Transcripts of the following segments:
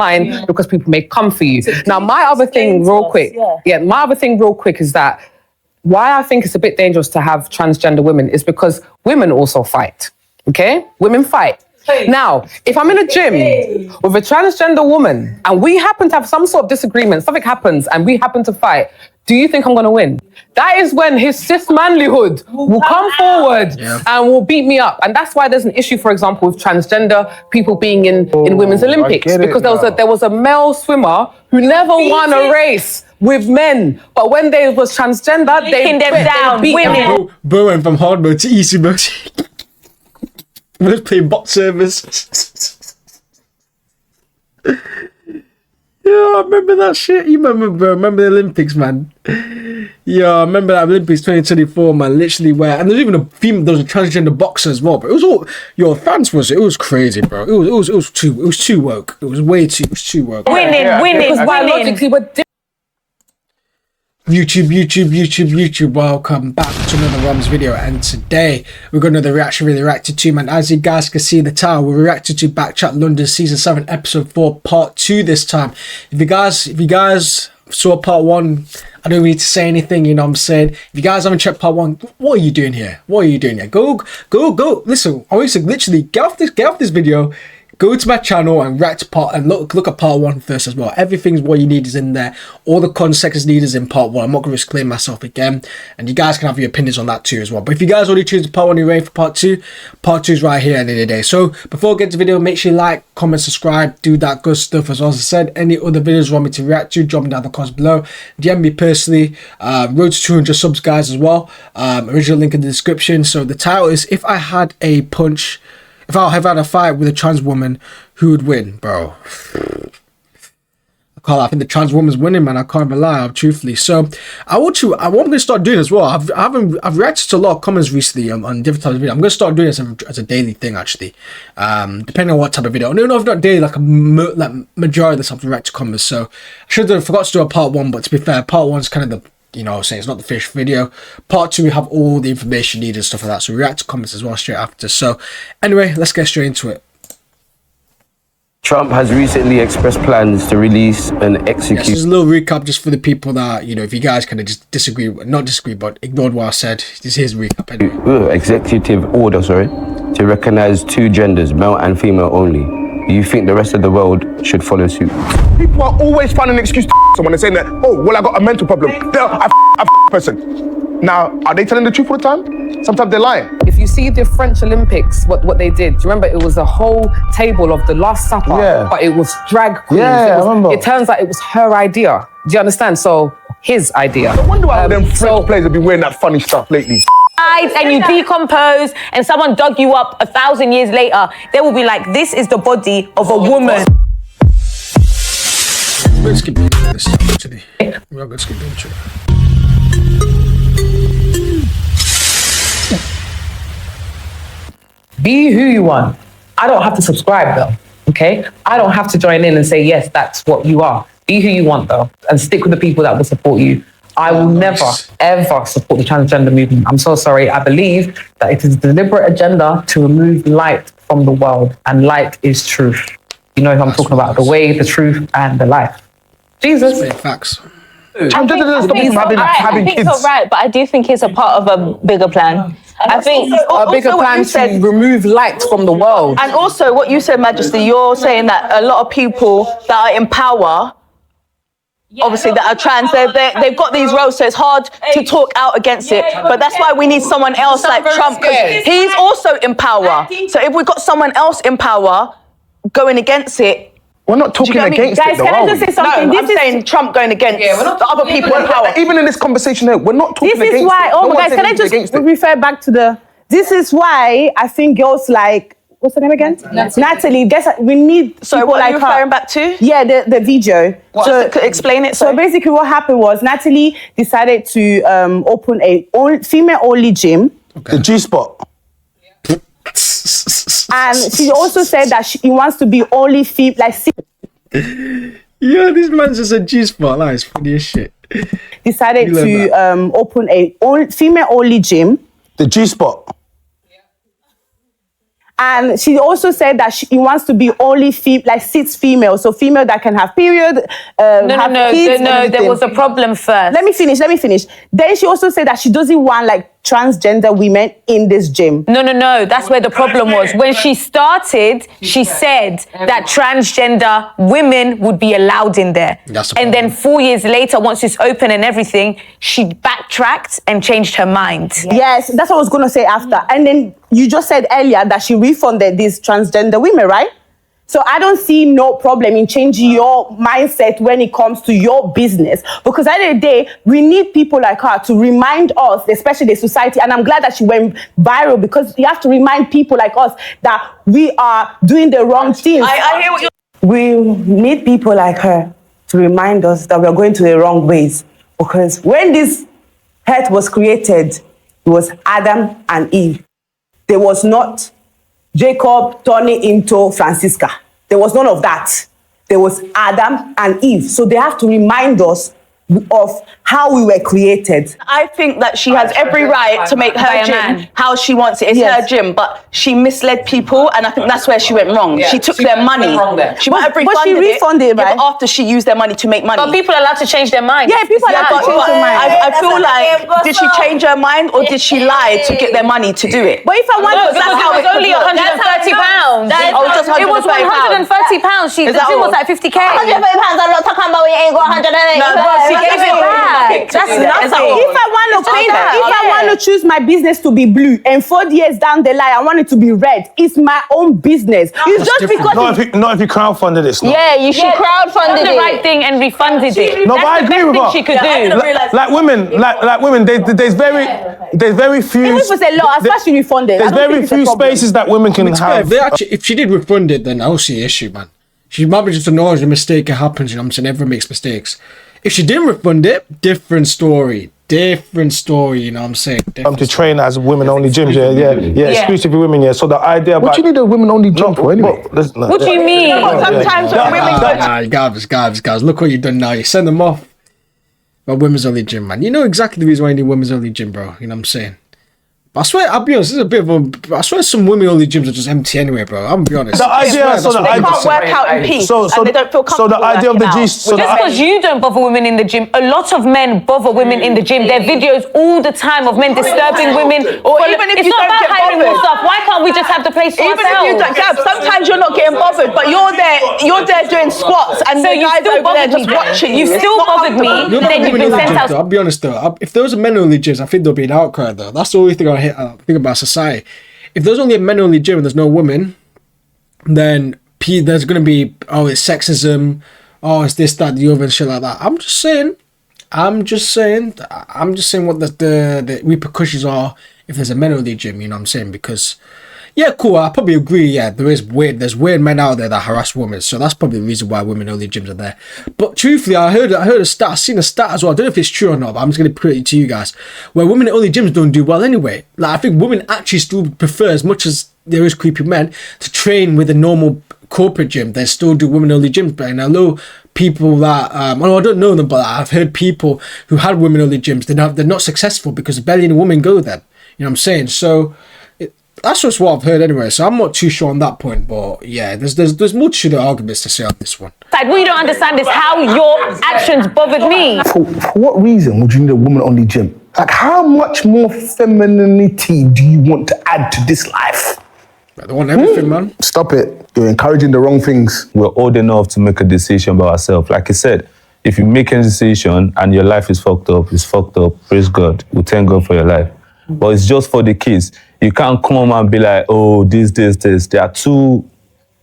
fine because people may come for you. Now, my other thing real quick, my other thing real quick is that why I think it's a bit dangerous to have transgender women is because women also fight, okay? Women fight. Now, if I'm in a gym with a transgender woman and we happen to have some sort of disagreement, something happens and we happen to fight, do you think I'm going to win? That is when his cis manlyhood will come forward and will beat me up. And that's why there's an issue, for example, with transgender people being in Women's Olympics. Because there was a male swimmer who never won a race with men. But when they was transgender, they beat them. Bro went from hard mode to easy mode. Let's play bot service. Yeah, I remember that shit. You remember, bro? Remember the Olympics, man? Yeah, I remember that Olympics 2024, man. Literally, where and there's even there was a transgender boxer as well. But it was all France was. It was crazy, bro. It was too woke. It was way too woke. Winning. Because biologically we're different. YouTube, welcome back to another Romz video, and today we're going to the reaction we reacted to, man. As you guys can see in the title, we reacted to BKCHAT London Season 7 Episode 4 Part 2 this time. If you guys saw Part 1, I don't need to say anything, you know what I'm saying? If you guys haven't checked Part 1, what are you doing here? Go, listen, I want you to literally get off this video, go to my channel and look at Part 1 first as well. Everything's what you need is in there. All the context is needed is in Part 1. I'm not going to explain myself again. And you guys can have your opinions on that too as well. But if you guys already choose Part 1, you're ready for Part 2. Part 2 is right here at the end of the day. So before we get to the video, make sure you like, comment, subscribe, do that good stuff. As I said, any other videos you want me to react to, drop them down in the comments below. DM me personally. Road to 200 subs, guys, as well. Original link in the description. So the title is If I Had a Fight with a trans woman, who would win, bro? I think the trans woman's winning, man. I can't even lie, truthfully. So what I'm going to start doing as well. I've reacted to a lot of comments recently on different types of videos. I'm going to start doing this as a daily thing, actually. Depending on what type of video. No, if not daily, like majority of the stuff to react to comments. So I should have forgot to do a Part 1, but to be fair, Part 1 is kind of the, you know what I'm saying, it's not the finished video. Part 2, we have all the information needed and stuff like that. So we react to comments as well straight after. So anyway, let's get straight into it. Trump has recently expressed plans to release and execute. This is a little recap just for the people that, you know, if you guys kind of just not disagree, but ignored what I said. This is recap anyway. Executive order, to recognize 2 genders, male and female only. Do you think the rest of the world should follow suit? People are always finding an excuse to someone and saying that, oh, well, I got a mental problem. I person. Now, are they telling the truth all the time? Sometimes they're lying. If you see the French Olympics, what they did, do you remember it was a whole table of the Last Supper, but it was drag queens. Yeah, I remember. It turns out it was her idea. Do you understand? So, his idea. I wonder why them French players have been wearing that funny stuff lately. And you decompose and someone dug you up 1,000 years later, they will be like, this is the body of a woman. Let's skip into this stuff actually. We're going to skip into it. Be who you want. I don't have to subscribe though, okay? I don't have to join in and say, yes, that's what you are. Be who you want though, and stick with the people that will support you. I will never, ever support the transgender movement. I'm so sorry. I believe that it is a deliberate agenda to remove light from the world, and light is truth. You know, if I'm talking about the way, the truth, and the life. Jesus. Facts. Transgender doesn't stop them having kids. It's all right, but I do think it's a part of a bigger plan. I think a bigger plan to remove light from the world. And also what you said, Majesty, you're saying that a lot of people that are in power, obviously that are trans, they've got these roles, so it's hard to talk out against it. But that's why we need someone else like Trump, because he's also in power. So if we've got someone else in power going against it, we're not talking against it, though, can I just say something? No, I'm saying Trump going against the other people in power. Even in this conversation here, we're not talking against it. This is why, oh my guys, can I just refer back to the, this is why I think girls like, what's her name again? Natalie. We need so people what like are you her. referring back to? Yeah, the video. So explain it. So basically what happened was Natalie decided to open a female-only gym. Okay. The G-spot. And she also said that she wants to be only female, Yeah, this man's just a G-spot. That is funny as shit. Decided to open a female-only gym. The G-spot. And she also said that she wants to be only 6 female, so female that can have period, No, there was a problem first. Let me finish. Then she also said that she doesn't want like transgender women in this gym. No, that's where the problem was. When she started, she said that transgender women would be allowed in there. And then 4 years later, once it's open and everything, she backtracked and changed her mind. Yes, that's what I was going to say after. And then you just said earlier that she refunded these transgender women, right? So I don't see no problem in changing your mindset when it comes to your business. Because at the end of the day, we need people like her to remind us, especially the society. And I'm glad that she went viral because you have to remind people like us that we are doing the wrong things. I hear what you're... We need people like her to remind us that we are going to the wrong ways. Because when this earth was created, it was Adam and Eve. There was not Jacob turning into Francisca. There was none of that. There was Adam and Eve. So they have to remind us of how we were created. I think that she has every right to make her gym how she wants it. It's her gym, but she misled people, and I think that's where she went wrong. Yeah. She took their money. She might have But she refunded it, right? but after she used their money to make money. But people are allowed to change their mind. Yeah, people are allowed to change their mind. I feel like, did she change her mind or did she lie to get their money to do it? But if I want No, to, because it was only £130. It was £130. The gym was like 50k. £130, I'm not talking about when you ain't got 180. No, but she gave it back. That's nothing. if I want to choose my business to be blue and 4 years down the line I want it to be red, it's my own business. It's just because Not if you crowdfunded it. Yeah, you should crowdfunded the it. right thing and refunded it. No, but I agree with her. She could do. Like women, there's very few. even if it's a lot, as far as she refunded, There's very few spaces that women can have. If she did refund it, then I don't see an issue, man. She might be just acknowledging a mistake. It happens, you know what I'm saying? Everyone makes mistakes. If she didn't refund it, different story, you know what I'm saying? To train as women-only gyms, yeah, exclusively women, yeah. So the idea about... What you need a women-only gym for anyway? What do you mean? Sometimes when women Guys, look what you've done now. You send them off. But women's only gym, man. You know exactly the reason why you need women's only gym, bro. You know what I'm saying? But I swear, I'll be honest, this is a bit of a... I swear some women-only gyms are just empty anyway, bro. I'm gonna be honest. The idea... they can't work out in peace and they don't feel comfortable. So the idea of the G... Just because you don't bother women in the gym, a lot of men bother women in the gym. There are videos all the time of men disturbing women. Or even if you don't get bothered. Stuff. Why can't we just have the place for Even ourselves? if you don't, Gab, sometimes you're not getting bothered, but you're there doing squats and the guys over there just watching you. You still bothered me, then you've been sent out. I'll be honest though, if there was a men-only gyms, I think there'll be an outcry though. That's the only thing I think about society. If there's only a men-only gym and there's no women, then there's going to be, it's sexism, it's this, that, the other, and shit like that. I'm just saying what the repercussions are if there's a men-only gym, you know what I'm saying? Because, yeah, cool, I probably agree, yeah, there's weird men out there that harass women, so that's probably the reason why women-only gyms are there. But truthfully, I heard a stat, I've seen a stat as well, I don't know if it's true or not, but I'm just going to put it to you guys, where women-only gyms don't do well anyway. Like, I think women actually still prefer, as much as there is creepy men, to train with a normal corporate gym. They still do women-only gyms, but I know people that, I don't know them, but I've heard people who had women-only gyms, they're not successful because barely any women go there, you know what I'm saying? So, that's just what I've heard anyway, so I'm not too sure on that point, but yeah, there's much to the arguments to say on this one. What you don't understand is how your actions bothered me. For what reason would you need a woman-only gym? Like, how much more femininity do you want to add to this life? I don't want everything, man. Stop it. You're encouraging the wrong things. We're old enough to make a decision by ourselves. Like I said, if you make a decision and your life is fucked up, praise God. We thank God for your life. But it's just for the kids. You can't come and be like, oh, this. There are two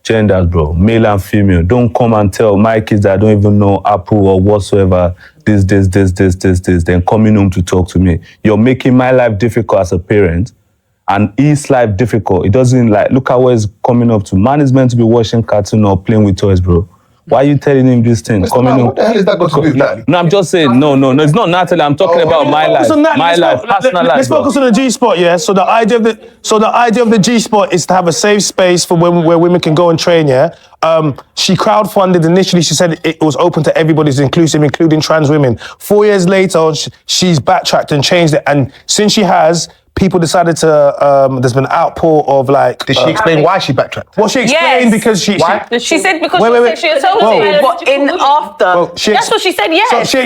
genders, bro, male and female. Don't come and tell my kids that I don't even know Apple or whatsoever, this, then coming home to talk to me. You're making my life difficult as a parent and his life difficult. It doesn't look at what he's coming up to. Man is meant to be watching cartoon or playing with toys, bro. Why are you telling him this thing? What the hell is that got to do with Natalie? No, I'm just saying, no, it's not Natalie. I'm talking about my life, personal life. Let's focus on the G-spot, yeah? So the idea of the G-spot is to have a safe space for women where women can go and train, yeah? She crowdfunded initially. She said it was open to everybody, it's inclusive, including trans women. 4 years later, she's backtracked and changed it. And since she has, people decided to, there's been an outpour of like... Did she explain why she backtracked? Well, she explained because she... Why? She said because Wait. she assaulted. But in after. Well, That's what she said, yes. So she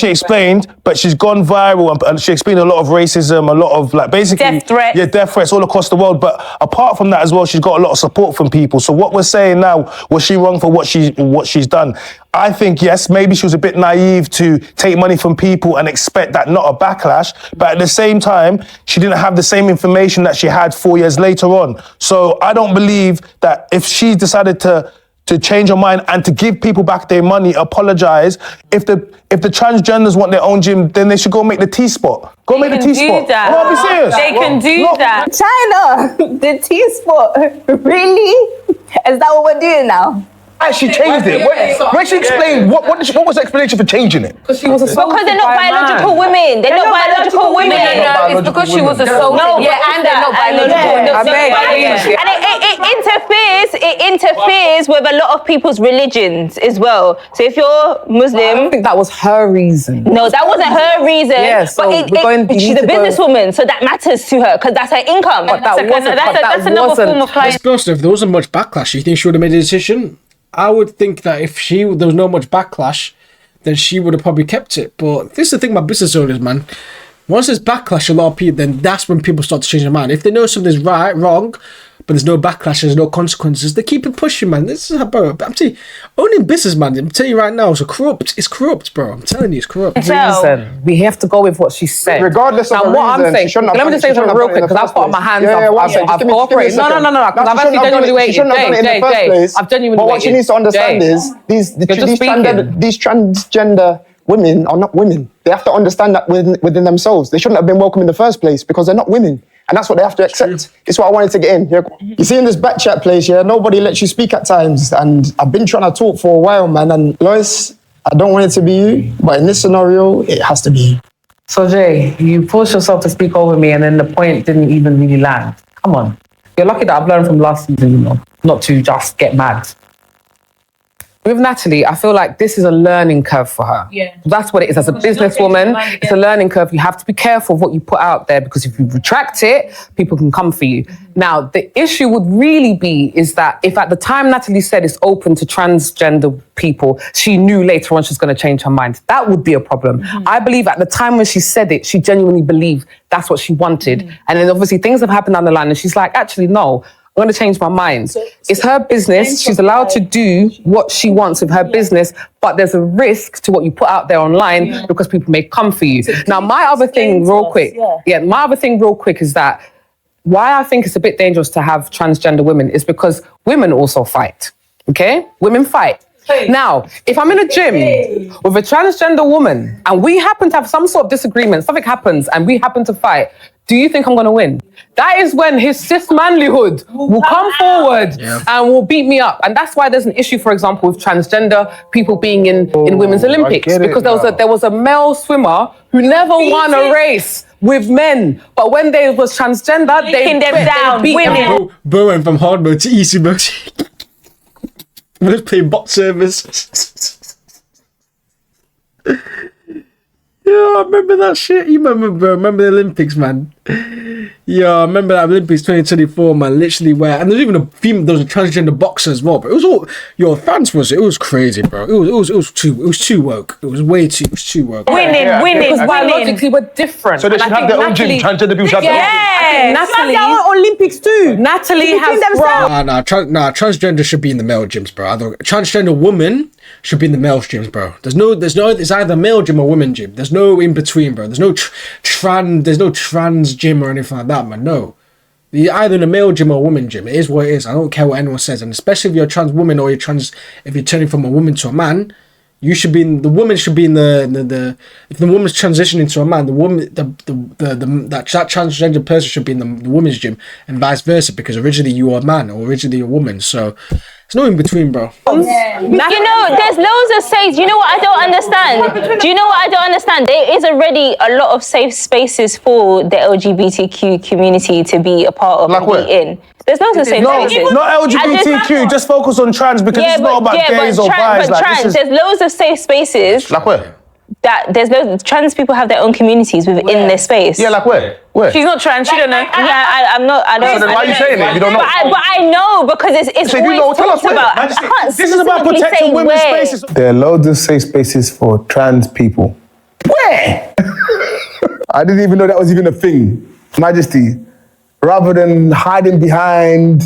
explained, but she's gone viral and she explained a lot of racism, a lot of like basically... Death threats. Yeah, death threats all across the world. But apart from that as well, she's got a lot of support from people. So what we're saying now, was she wrong for what she's done? I think, yes, maybe she was a bit naive to take money from people and expect that not a backlash. But at the same time, she didn't have the same information that she had 4 years later on. So I don't believe that if she decided to change her mind and to give people back their money, apologize. If the transgenders want their own gym, then they should go make the T-spot. Go make the T-spot. No, I'll be serious. They can do that. China, the T-spot. Really? Is that what we're doing now? She changed it. When she explained, what was the explanation for changing it? Because she was assaulted. Because they're not biological women. They're not biological women. No, it's because she was assaulted. No, Yeah, and they're not biological. And it interferes with a lot of people's religions as well. So if you're I Muslim, think that was her reason. no, that wasn't her reason. Yeah, so she's a businesswoman, so that matters to her because that's her income. That's another form of client. Let's be honest, if there wasn't much backlash, you think she would have made a decision? I would think that if there was no much backlash, then she would have probably kept it. But this is the thing about business owners, man. Once there's backlash, a lot of people, then that's when people start to change their mind. If they know something's wrong, but there's no backlash, there's no consequences, they keep it pushing, man. This is how, bro. I'm telling you, owning business, man, I'm telling you right now, it's corrupt, bro. I'm telling you, it's corrupt. Reason. We have to go with what she said. Regardless of now, the what reason, I'm saying, she shouldn't have let me done just it- say she shouldn't something real have done it quick in because the I've got my first hands place. up. Yeah, one second. I've Give me a cooperated. No, second. because I've She actually shouldn't have genuinely done it- waited. she shouldn't have done it in the first place. I've genuinely But waited. what she needs to understand Jay, is these just speaking. these transgender women are not women. They have to understand that within themselves. They shouldn't have been welcome in the first place because they're not women. And that's what they have to accept. It's what I wanted to get in. You see in this back chat place here, nobody lets you speak at times. And I've been trying to talk for a while, man. And Lois, I don't want it to be you, but in this scenario, it has to be you. So Jay, you forced yourself to speak over me and then the point didn't even really land. Come on. You're lucky that I've learned from last season, you know, not to just get mad. With Natalie, I feel like this is a learning curve for her. Yeah. That's what it is. As a businesswoman, it's a learning curve. You have to be careful of what you put out there because if you retract it, people can come for you. Now, the issue would really be is that if at the time Natalie said it's open to transgender people, she knew later on she's going to change her mind. That would be a problem. I believe at the time when she said it, she genuinely believed that's what she wanted. And then obviously things have happened down the line and she's like, actually, no. I'm going to change my mind. It's her business. She's allowed to do what she wants with her business, but there's a risk to what you put out there online because people may come for you. Now, my other thing real quick is that why I think it's a bit dangerous to have transgender women is because women also fight, okay? Women fight. Now, if I'm in a gym with a transgender woman and we happen to have some sort of disagreement, something happens and we happen to fight, do you think I'm going to win? That is when his cis manlyhood will come forward and will beat me up. And that's why there's an issue, for example, with transgender people being in Women's Olympics. Because there was a male swimmer who never won a race with men. But when they was transgender, they Taking them down, beat them. winning. Bro went from hard mode to easy mode. Let's play bot service. Yeah, I remember that shit. You remember, bro? Remember the Olympics, man? Yeah, I remember that Olympics 2024, man. Literally, where and there's even there was a transgender boxer as well. But it was all it was crazy, bro. It was too woke. It was too woke. Winning. Because biologically we're different. So they And should I have think their own gym. Natalie- Transgender people should have their own gym. I think They have their Olympics too. Natalie has brought. Transgender should be in the male gyms, bro. Transgender woman should be in the male gyms, bro. It's either male gym or women gym. There's no in between, bro. There's no trans gym or anything like that, man. No. You're either in a male gym or a woman gym. It is what it is. I don't care what anyone says. And especially if you're a trans woman or if you're turning from a woman to a man, you should be in the woman should be in the if the woman's transitioning to a man, the woman that transgender person should be in the woman's gym and vice versa, because originally you were a man or originally you're a woman. So it's no in between, bro. You know, there's loads of safe. You know what I don't understand? Do you know what I don't understand? There is already a lot of safe spaces for the LGBTQ community to be a part of Like and where? be in. There's loads of safe spaces. Not LGBTQ, just focus on trans because it's not about gays or but guys. trans, there's loads of safe spaces. Like where? that there's loads trans people have their own communities within their space. Yeah, like where? Where? She's not trans. She don't know. I'm not. I don't. So then why are you saying it? You don't know. But I know because it's So if you always know, tell us talked where. about. I can't This is about specifically say protecting women's where. spaces. There are loads of safe spaces for trans people. Where? I didn't even know that was even a thing. Majesty, rather than hiding behind,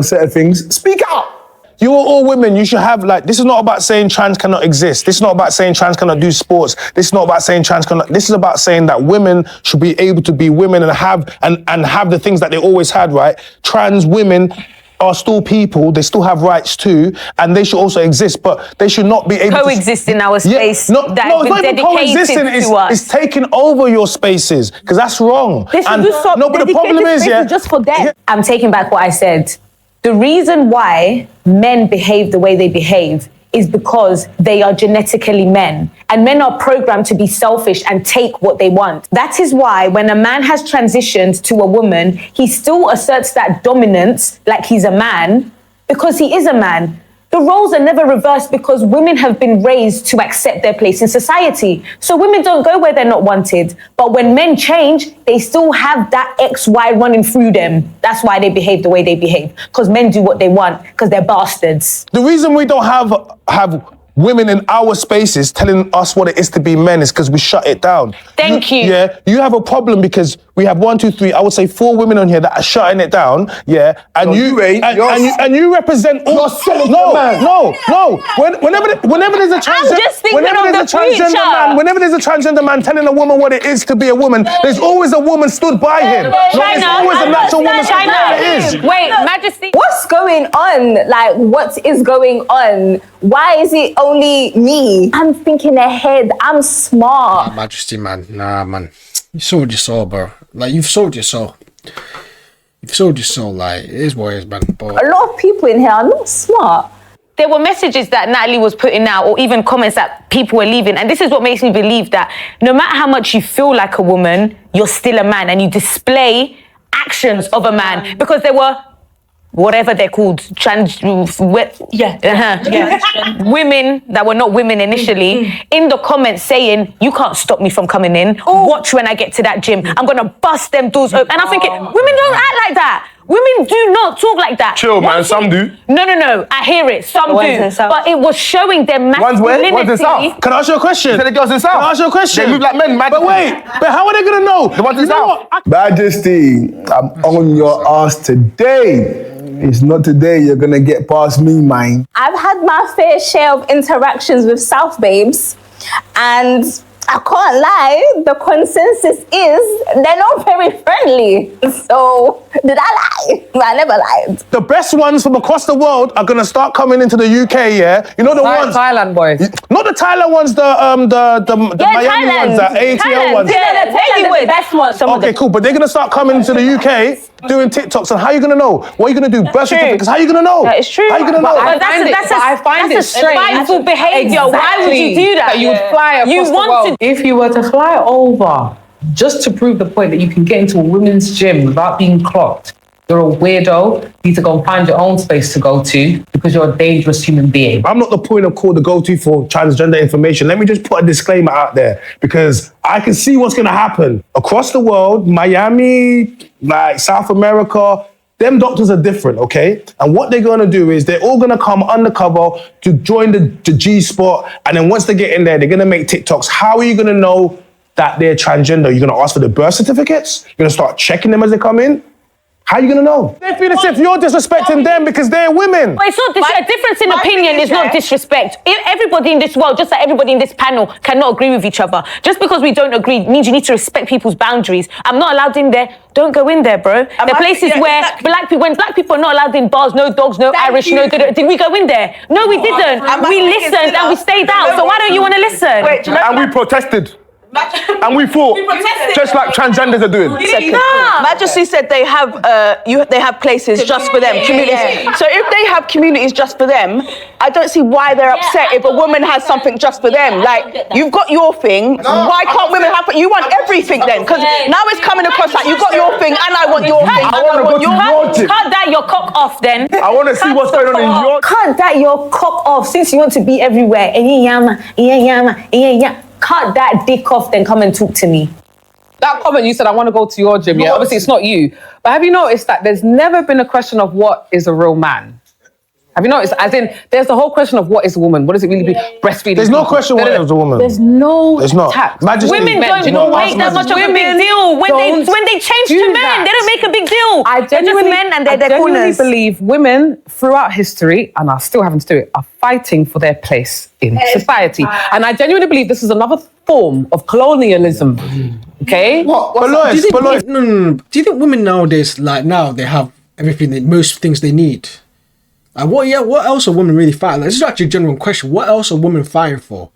certain things, speak out. You are all women. You should have this is not about saying trans cannot exist. This is not about saying trans cannot do sports. This is not about saying trans cannot. This is about saying that women should be able to be women and have the things that they always had, right? Trans women are still people. They still have rights too, and they should also exist. But they should not be able Coexist in our space. No, that it's has not been even coexisting. dedicated to us. It's taking over your spaces because that's wrong. They should just stop no, but the problem dedicated is, spaces just for them. I'm taking back what I said. The reason why men behave the way they behave is because they are genetically men. And men are programmed to be selfish and take what they want. That is why when a man has transitioned to a woman, he still asserts that dominance like he's a man because he is a man. The roles are never reversed because women have been raised to accept their place in society. So women don't go where they're not wanted. But when men change, they still have that XY running through them. That's why they behave the way they behave. Because men do what they want, because they're bastards. the reason we don't have women in our spaces telling us what it is to be men is because we shut it down. Thank you. Yeah, you have a problem because we have 1, 2, 3. I would say 4 women on here that are shutting it down. Yeah, and you represent all. No. Whenever there's a transgender man, whenever there's a transgender man telling a woman what it is to be a woman, there's always a woman stood by him. There's always a natural woman stood by him. It is. Wait, Majesty. What's going on? Like, what is going on? Why is it only me? I'm thinking ahead. I'm smart. Majesty, man. Nah, man. You sold your soul, bro. Like, you've sold your soul. You've sold your soul. Like, it is what it is, man. But A lot of people in here are not smart. There were messages that Natalie was putting out or even comments that people were leaving. And this is what makes me believe that no matter how much you feel like a woman, you're still a man and you display actions of a man. Because there were, whatever they're called, women that were not women initially, in the comments saying, you can't stop me from coming in. Watch when I get to that gym. I'm going to bust them doors open. And I'm thinking, women don't act like that. Women do not talk like that. Chill, man. Some do. No. I hear it. Some do. But it was showing their One's where? masculinity. One's in South. Can I ask you a question? You said the girls in South. Can I ask you a question? They move like men, man. But wait, but how are they gonna know? The ones in South. Majesty, I'm on your ass today. It's not today you're gonna get past me, mine. I've had my fair share of interactions with South babes, and I can't lie, the consensus is they're not very friendly. So, did I lie? I never lied. The best ones from across the world are gonna start coming into the UK, yeah? You know the ones, Thailand boys. not the Thailand ones, the Miami ones, the ATL ones. Yeah, they're the best ones. Okay, cool, but they're gonna start coming to the UK doing TikToks, and how are you gonna know? What are you gonna do? Birth certificates, how are you gonna know? That is true. How are you gonna know? But I find it strange. Spiteful behaviour. Why would you do that? That you would fly across the world. If you were to fly over just to prove the point that you can get into a women's gym without being clocked, you're a weirdo. You need to go and find your own space to go to because you're a dangerous human being. I'm not the point of call to go to for transgender information. Let me just put a disclaimer out there because I can see what's gonna happen. Across the world, Miami, like South America, them doctors are different, okay? And what they're gonna do is they're all gonna come undercover to join the G-spot, and then once they get in there, they're gonna make TikToks. How are you gonna know that they're transgender? You're gonna ask for the birth certificates? You're gonna start checking them as they come in? How are you gonna know? They feel as if you're disrespecting them because they're women. But it's not a difference in opinion is not disrespect. Everybody in this world, just like everybody in this panel, cannot agree with each other. Just because we don't agree means you need to respect people's boundaries. I'm not allowed in there. Don't go in there, bro. There are places where when black people are not allowed in bars, no dogs, no Irish, no. Did we go in there? No, we didn't. We listened and we stayed out. So why don't you want to listen? And we protested. And we fought, just like transgenders are doing. Majesty said they have places just for them, communities. So if they have communities just for them, I don't see why they're upset if a woman has something just for them. Like, you've got your thing, why can't women have it? You want everything then? Because now it's coming across like you've got your thing and I want your thing. I want to go to your gym. Cut that your cock off then. I want to see what's going on in your... Cut that your cock off since you want to be everywhere. Cut cut that dick off, then come and talk to me. That comment you said, I want to go to your gym. Yeah, obviously it's not you. But have you noticed that there's never been a question of what is a real man? Have you noticed? As in, there's the whole question of what is a woman? What does it really be? Breastfeeding. There's no question what is a woman. There's no tact. Women don't make that much of a big deal. When they change to men, they don't make a big deal. They're just men and they're their corners. I genuinely believe women throughout history, and are still having to do it, are fighting for their place in society. And I genuinely believe this is another form of colonialism. Okay? But Lois, no. Do you think women nowadays, like now, they have everything, most things they need? What else are women really fighting? Like, this is actually a genuine question. What else are women fighting for?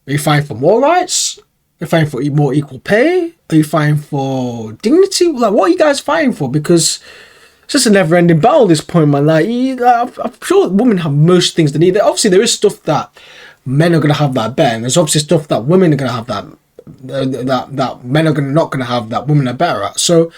Are you fighting for more rights? Are you fighting for more equal pay? Are you fighting for dignity? Like, what are you guys fighting for? Because it's just a never-ending battle at this point, man. Like, I'm sure women have most things they need. Obviously, there is stuff that men are going to have that better, and there's obviously stuff that women are going to have that men are not going to have that women are better at. So,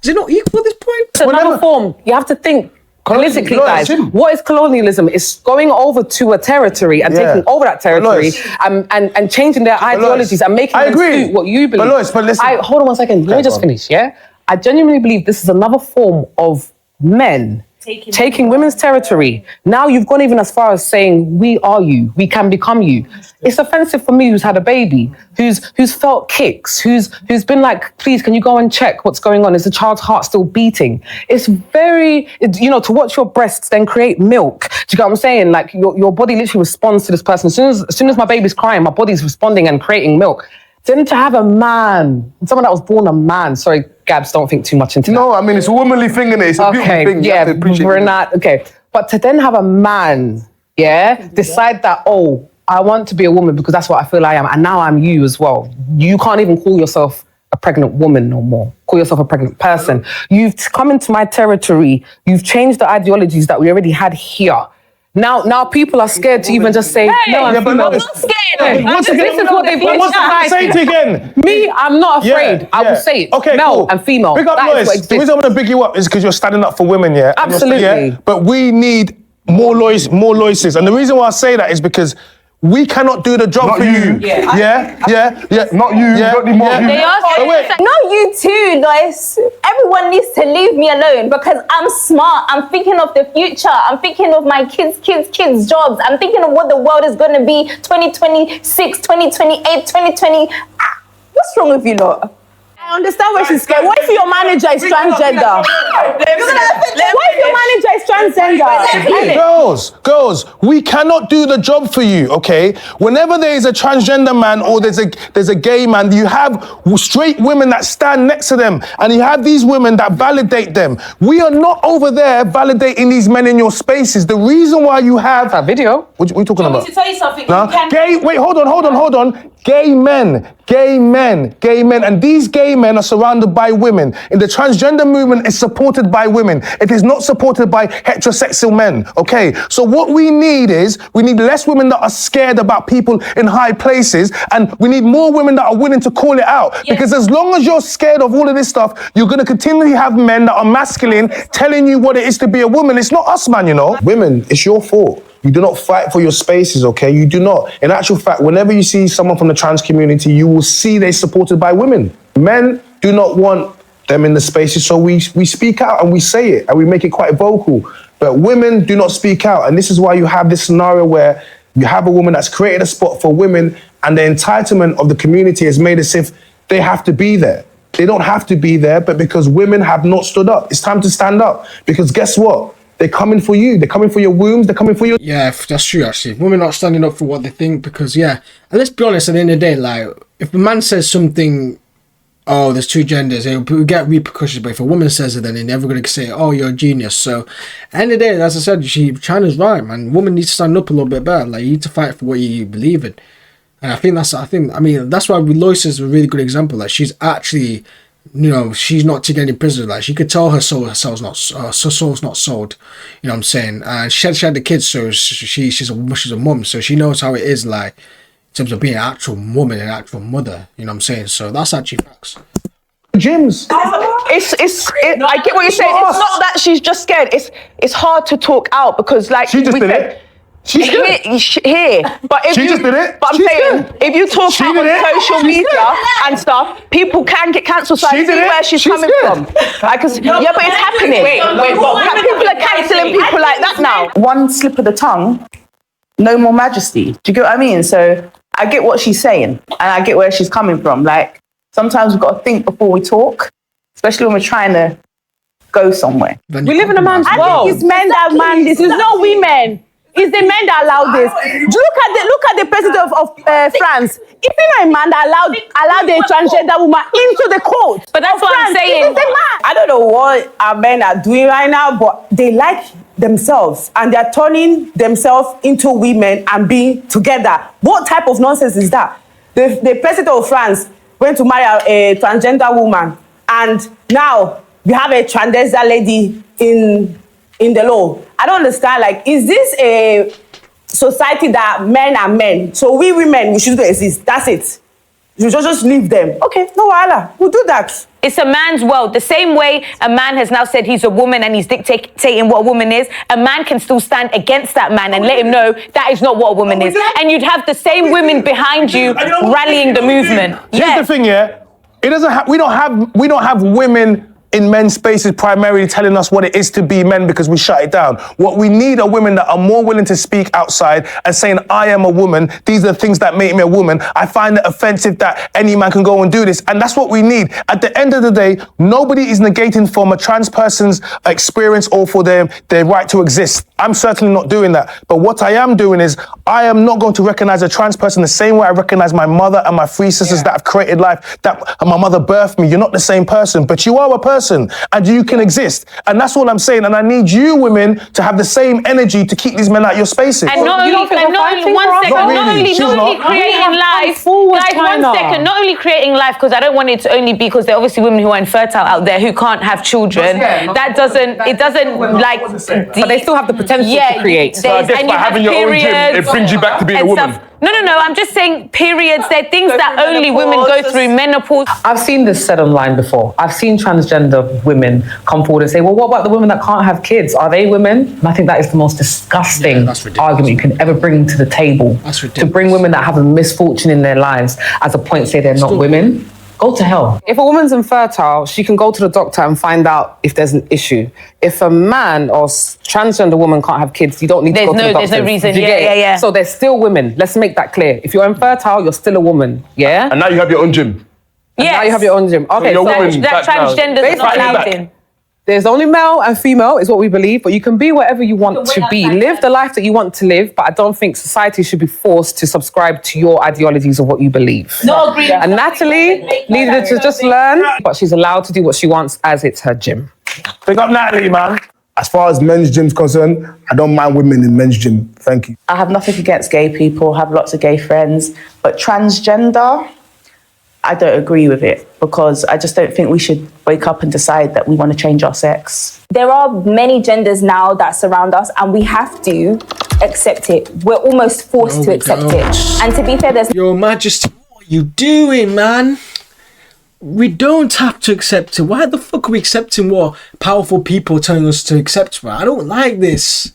is it not equal at this point? It's another form. You have to think politically, guys. What is colonialism? It's going over to a territory and taking over that territory and changing their ideologies and making them suit what you believe. But listen. Hold on one second. Let me just finish, yeah? I genuinely believe this is another form of men taking women's territory. Now you've gone even as far as saying, we are you, we can become you. It's offensive for me who's had a baby, who's felt kicks, who's been like, please, can you go and check what's going on? Is the child's heart still beating? It's very, to watch your breasts then create milk. Do you get what I'm saying? Like your body literally responds to this person. As soon as my baby's crying, my body's responding and creating milk. Then to have a man, someone that was born a man, sorry, Gabs, don't think too much into that. No, I mean, it's a womanly thing, innit? It's a beautiful thing. Yeah, we're not, okay. But to then have a man, decide that, I want to be a woman because that's what I feel I am, and now I'm you as well. You can't even call yourself a pregnant woman no more. Call yourself a pregnant person. You've come into my territory. You've changed the ideologies that we already had here. Now people are scared to even just say, no, I'm not scared. This is what they've got. Say it again. Me, I'm not afraid. I will say it. Okay, male and female. Big up, Lois. The reason I'm going to big you up is because you're standing up for women, yeah? Absolutely. But we need more Loises. And the reason why I say that is because we cannot do the job Not for you. Yeah. Not you. Yeah. Don't need more of you. They are Not you too, Lois. Everyone needs to leave me alone because I'm smart. I'm thinking of the future. I'm thinking of my kids' jobs. I'm thinking of what the world is going to be 2026, 2028, 2020. What's wrong with you lot? I understand why she's scared. What if your manager is transgender? What if your manager is transgender? Girls, we cannot do the job for you, okay? Whenever there is a transgender man or there's a gay man, you have straight women that stand next to them, and you have these women that validate them. We are not over there validating these men in your spaces. The reason why you have that video. What are you talking about? To tell you something. Wait, hold on. Gay men, and these gay men are surrounded by women. And the transgender movement is supported by women. It is not supported by heterosexual men, okay? So what we need less women that are scared about people in high places, and we need more women that are willing to call it out. Yes. Because as long as you're scared of all of this stuff, you're gonna continually have men that are masculine telling you what it is to be a woman. It's not us, man, Women, it's your fault. You do not fight for your spaces, okay? You do not. In actual fact, whenever you see someone from the trans community, you will see they're supported by women. Men do not want them in the spaces, so we speak out and we say it and we make it quite vocal. But women do not speak out, and this is why you have this scenario where you have a woman that's created a spot for women, and the entitlement of the community is made as if they have to be there. They don't have to be there, but because women have not stood up, it's time to stand up. Because guess what? They're coming for you. They're coming for your wombs. They're coming for your... Yeah, that's true, actually. Women not standing up for what they think because, and let's be honest, at the end of the day, like, if a man says something, there's two genders, it will get repercussions, but if a woman says it, then they're never going to say, you're a genius. So, at the end of the day, as I said, China's right, man. Women need to stand up a little bit better. Like, you need to fight for what you believe in. And that's why Lois is a really good example. Like, she's actually... she's not taking any prisoners. Like, she could tell her soul's not sold. You know what I'm saying? And she had the kids, so she's a mum, so she knows how it is, like, in terms of being an actual woman and an actual mother. You know what I'm saying? So that's actually facts. Gyms. I get what you're saying. It's not that she's just scared. It's hard to talk out because, like she just did it. She's scared. Here. But if She you, just did it. But I'm She's saying, scared. if you talk She out did it. on social She's media scared. and stuff, people can get cancelled. So I She see did it. where she's She's coming scared. from. Yeah, but it's happening. But People are cancelling people like that now. one slip of the tongue, no more majesty. Do you get what I mean? So I get what she's saying and I get where she's coming from. Like, sometimes we've got to think before we talk, especially when we're trying to go somewhere. Then We you live in a man's compromise. world. It's men that man this. It's not women. It's the men that allow this. Look at the president of France. It's not a man that allowed a transgender woman into the court. But that's of what I'm France. saying. It is a man. I don't know what our men are doing right now, but they like themselves and they're turning themselves into women and being together. What type of nonsense is that? The president of France went to marry a transgender woman, and now we have a transgender lady in the law. I don't understand. Like, is this a society that men are men? So we women, we shouldn't exist. That's it. You just leave them. Okay, no wahala. We'll do that. It's a man's world. The same way a man has now said he's a woman and he's dictating what a woman is, a man can still stand against that man and let him know that is not what a woman is. And you'd have the same women behind you rallying the movement. Here's the thing, yeah. It doesn't. We don't have women in men's spaces primarily telling us what it is to be men because we shut it down. What we need are women that are more willing to speak outside and saying, I am a woman. These are the things that make me a woman. I find it offensive that any man can go and do this. And that's what we need. At the end of the day, nobody is negating from a trans person's experience or for their right to exist. I'm certainly not doing that. But what I am doing is I am not going to recognize a trans person the same way I recognize my mother and my three sisters that have created life, that my mother birthed me. You're not the same person, but you are a person and you can exist. And that's all I'm saying. And I need you women to have the same energy to keep these men out your spaces. And not only creating life, guys, 1 second, not only creating life, because I don't want it to only be because there are obviously women who are infertile out there who can't have children. That doesn't, like, but they still have the potential to create. So I guess by having your own gym, it brings you back to being a woman. No, I'm just saying periods, they're things that only women go through, menopause. I've seen this said online before. I've seen transgender women come forward and say, well, what about the women that can't have kids? Are they women? And I think that is the most disgusting argument you can ever bring to the table. That's ridiculous. To bring women that have a misfortune in their lives as a point to say they're not women. Go to hell. If a woman's infertile, she can go to the doctor and find out if there's an issue. If a man or transgender woman can't have kids, you don't need to go to the doctor. There's no reason. Do you get it? Yeah. So they're still women. Let's make that clear. If you're infertile, you're still a woman. Yeah? And now you have your own gym. Yes. Now you have your own gym. Okay, you're so women that back now. transgender's not allowed back. in. there's only male and female is what we believe, but you can be whatever you want to be. Live the life that you want to live, but I don't think society should be forced to subscribe to your ideologies of what you believe. No, agree. And Natalie needed to just learn, but she's allowed to do what she wants as it's her gym. Pick up Natalie, man. As far as men's gym's concerned, I don't mind women in men's gym. Thank you. I have nothing against gay people, have lots of gay friends, but transgender, I don't agree with it because I just don't think we should wake up and decide that we want to change our sex. There are many genders now that surround us and we have to accept it. We're almost forced to accept it. And to be fair, there's... Your Majesty, what are you doing, man? We don't have to accept it. Why the fuck are we accepting what powerful people are telling us to accept, man? I don't like this.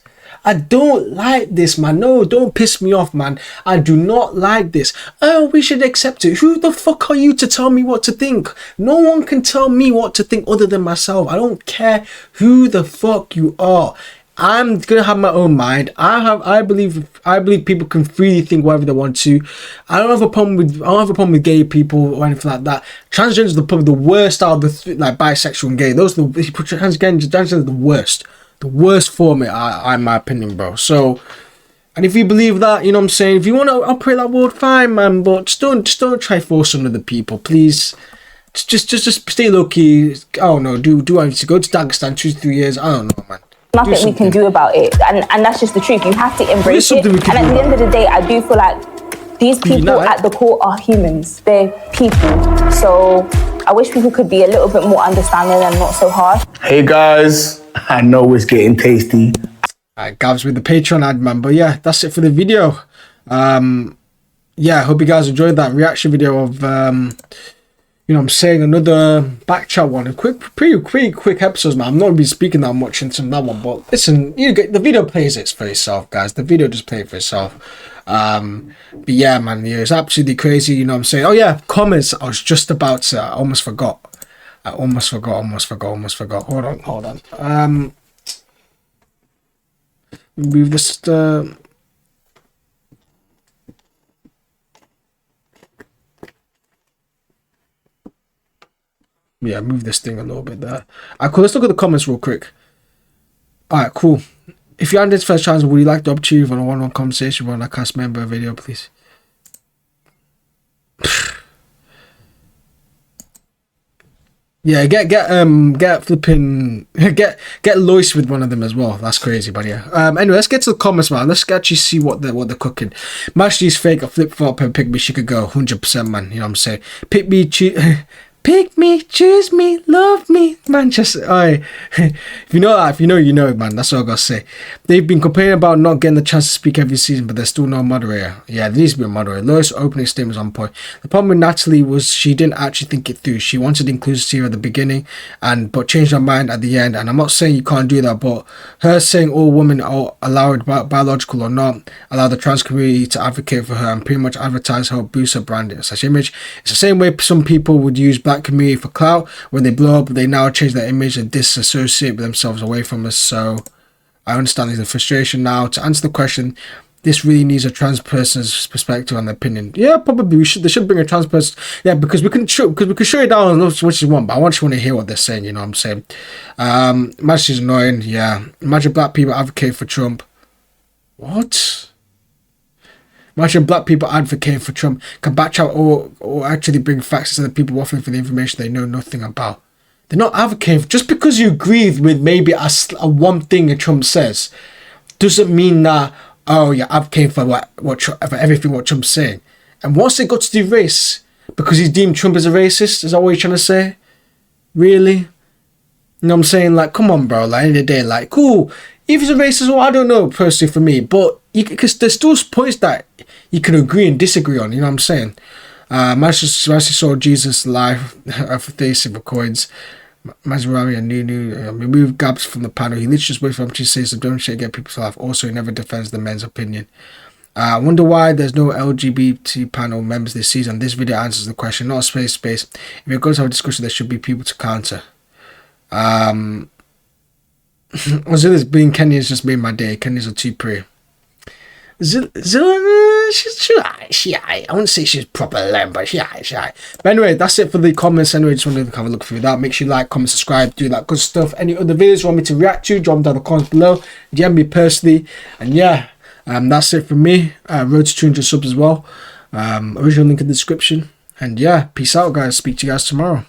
I don't like this, man. No, don't piss me off, man. I do not like this. Oh, we should accept it. Who the fuck are you to tell me what to think? No one can tell me what to think other than myself. I don't care who the fuck you are. I'm gonna have my own mind. I believe people can freely think whatever they want to. I don't have a problem with gay people or anything like that. Transgender are probably the worst out of the like bisexual and gay. Those are the transgender are the worst. The worst form, in my opinion, bro. So, and if you believe that, you know what I'm saying, if you want to operate that world, fine, man. But just don't try force on other people, please. Just stay low key. I don't know. Do I need to go to Dagestan 2-3 years? I don't know, man. Nothing we can do about it, and that's just the truth. You have to embrace it. And at the end of the day, I do feel like these people at the core are humans. They're people. So I wish people could be a little bit more understanding and not so harsh. Hey guys, I know it's getting tasty. Alright, Gavs with the Patreon ad, man. But yeah, that's it for the video. Yeah, I hope you guys enjoyed that reaction video of you know what I'm saying, another back chat one. A pretty quick episodes, man. I'm not going to be speaking that much into that one, but listen, you get the video plays it for itself, guys. The video just plays for itself. But yeah, man, yeah, it's absolutely crazy. You know what I'm saying? Oh yeah, comments. I was just about to. I almost forgot. Hold on. We've just. Yeah, move this thing a little bit there. Alright, cool. Let's look at the comments real quick. Alright, cool. If you're on this first chance, would you like the opportunity for a one-on-one conversation with a cast member video, please? Yeah, get flipping get Lois with one of them as well. That's crazy, but yeah. Anyway, let's get to the comments, man. Let's actually see what they're cooking. Match these fake or flip flop and pick me. She could go 100%, man. You know what I'm saying? Pick me, pick me, choose me, love me, Manchester. Alright, if you know that, if you know, you know it, man. That's all I gotta say. They've been complaining about not getting the chance to speak every season, but there's still no moderator. Yeah, there needs to be a moderator. Lois' opening statement was on point. The problem with Natalie was she didn't actually think it through. She wanted inclusivity at the beginning, but changed her mind at the end. And I'm not saying you can't do that, but her saying all women are allowed, biological or not, allow the trans community to advocate for her and pretty much advertise her, boost her brand and such image. It's the same way some people would use black community for clout. When they blow up, they now change their image and disassociate themselves away from us. So I understand there's a frustration now. To answer the question, this really needs a trans person's perspective and opinion. Yeah, probably they should bring a trans person. Yeah, because we can show it down what you want, but I want to hear what they're saying. You know what I'm saying? Imagine is annoying. Yeah, imagine black people advocate for Trump. What? Imagine black people advocating for Trump can batch out or actually bring facts to the people waffling for the information they know nothing about. They're not advocating. Just because you agree with maybe a one thing that Trump says doesn't mean that, oh, you're advocating for for everything what Trump's saying. And once they got to do race, because he's deemed Trump as a racist, is that what you're trying to say? Really? You know what I'm saying? Like, come on, bro. Like, end of the day, like, cool. If he's a racist, well, I don't know, personally, for me. But because there's still points that you can agree and disagree on, you know what I'm saying? Master saw Jesus live for 37 coins. Mazurami and Nunu removed Gabs from the panel. He literally just waited for him to say some dumb shit, get people to laugh. Also, he never defends the men's opinion. I wonder why there's no LGBT panel members this season. This video answers the question. Not a space. If you're going to have a discussion, there should be people to counter. Zilla's being Kenny has just made my day. Kenny's a too pretty. Zilla, she I wouldn't say she's proper lame, but she. But anyway, that's it for the comments. Anyway, just wanted to have a look through that. Make sure you like, comment, subscribe, do that good stuff. Any other videos you want me to react to, drop them down in the comments below. DM me personally. And yeah, that's it from me. Road to 200 subs as well. Original link in the description. And yeah, peace out, guys. Speak to you guys tomorrow.